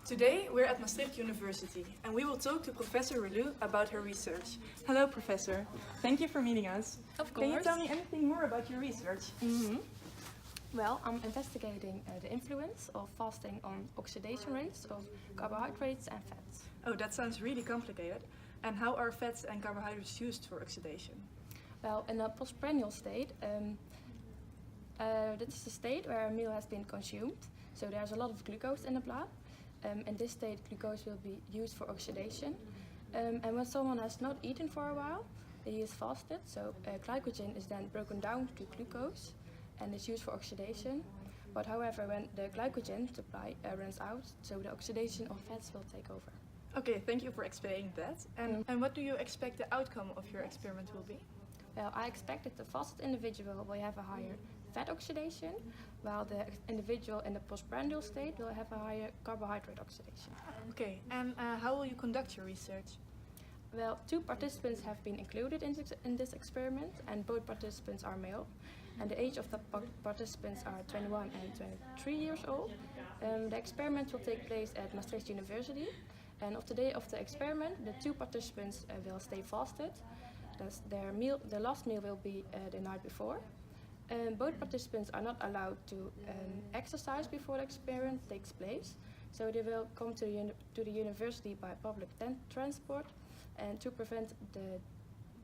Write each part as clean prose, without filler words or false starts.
Today we're at Maastricht University and we will talk to Professor Relou about her research. Hello Professor, thank you for meeting us. Of course. Can you tell me anything more about your research? Well, I'm investigating the influence of fasting on oxidation rates of carbohydrates and fats. Oh, that sounds really complicated. And how are fats and carbohydrates used for oxidation? Well, in a postprandial state, that is the state where a meal has been consumed, so there's a lot of glucose in the blood. In this state, glucose will be used for oxidation. And when someone has not eaten for a while, he is fasted, so glycogen is then broken down to glucose and is used for oxidation. But however, when the glycogen supply runs out, so the oxidation of fats will take over. Okay, thank you for explaining that. And what do you expect the outcome of your experiment will be? Well, I expect that the fasted individual will have a higher fat oxidation, while the individual in the postprandial state will have a higher carbohydrate oxidation. Okay, and how will you conduct your research? Well, 2 participants have been included in this experiment, and both participants are male. And the age of the participants are 21 and 23 years old. The experiment will take place at Maastricht University. And of the day of the experiment, the 2 participants will stay fasted. Thus, their last meal will be the night before. Both participants are not allowed to exercise before the experiment takes place. So they will come to the university by public transport. And to prevent the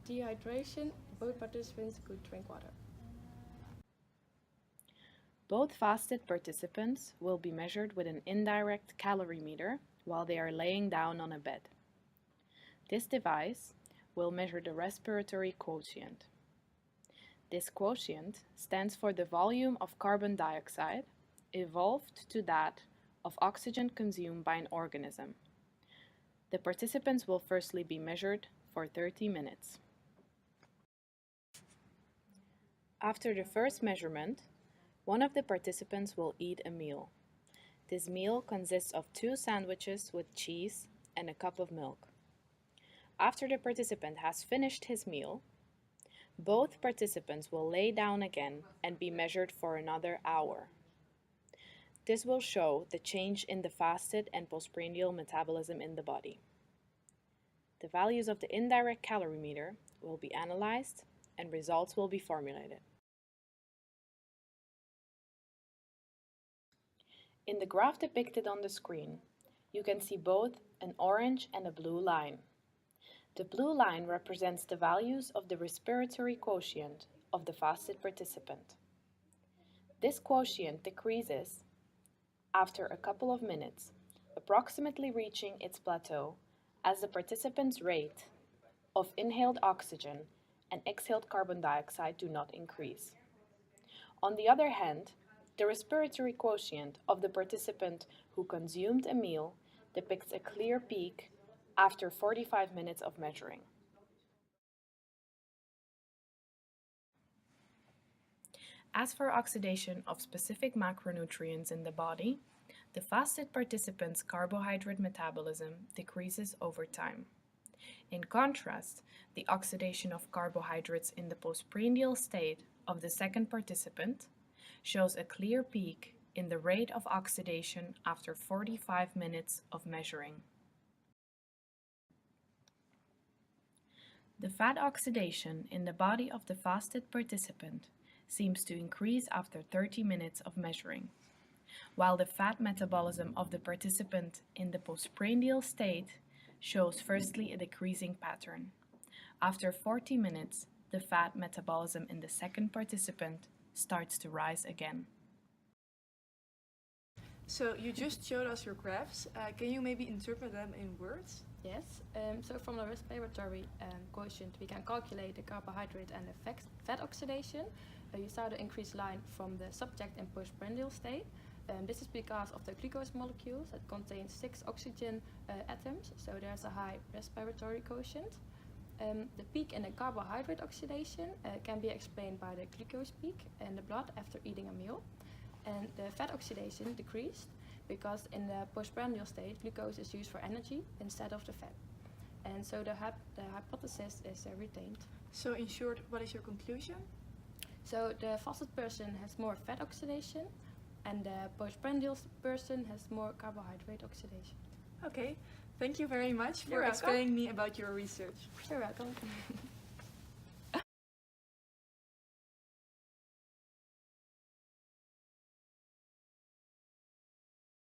dehydration, both participants could drink water. Both fasted participants will be measured with an indirect calorimeter while they are laying down on a bed. This device will measure the respiratory quotient. This quotient stands for the volume of carbon dioxide evolved to that of oxygen consumed by an organism. The participants will firstly be measured for 30 minutes. After the first measurement, one of the participants will eat a meal. This meal consists of 2 sandwiches with cheese and a cup of milk. After the participant has finished his meal, both participants will lay down again and be measured for another hour. This will show the change in the fasted and postprandial metabolism in the body. The values of the indirect calorimeter will be analyzed and results will be formulated. In the graph depicted on the screen, you can see both an orange and a blue line. The blue line represents the values of the respiratory quotient of the fasted participant. This quotient decreases after a couple of minutes, approximately reaching its plateau as the participant's rate of inhaled oxygen and exhaled carbon dioxide do not increase. On the other hand, the respiratory quotient of the participant who consumed a meal depicts a clear peak after 45 minutes of measuring. As for oxidation of specific macronutrients in the body, the fasted participant's carbohydrate metabolism decreases over time. In contrast, the oxidation of carbohydrates in the postprandial state of the second participant shows a clear peak in the rate of oxidation after 45 minutes of measuring. The fat oxidation in the body of the fasted participant seems to increase after 30 minutes of measuring, while the fat metabolism of the participant in the postprandial state shows firstly a decreasing pattern. After 40 minutes, the fat metabolism in the second participant starts to rise again. So you just showed us your graphs. Can you maybe interpret them in words? Yes, so from the respiratory quotient we can calculate the carbohydrate and the fat oxidation. You saw the increased line from the subject in postprandial state. This is because of the glucose molecules that contain 6 oxygen atoms, so there's a high respiratory quotient. The peak in the carbohydrate oxidation can be explained by the glucose peak in the blood after eating a meal. And the fat oxidation decreased because in the postprandial state, glucose is used for energy instead of the fat. And so the hypothesis is retained. So in short, what is your conclusion? So the fasted person has more fat oxidation, and the postprandial person has more carbohydrate oxidation. Okay, thank you very much for You're welcome. explaining me about your research. You're welcome.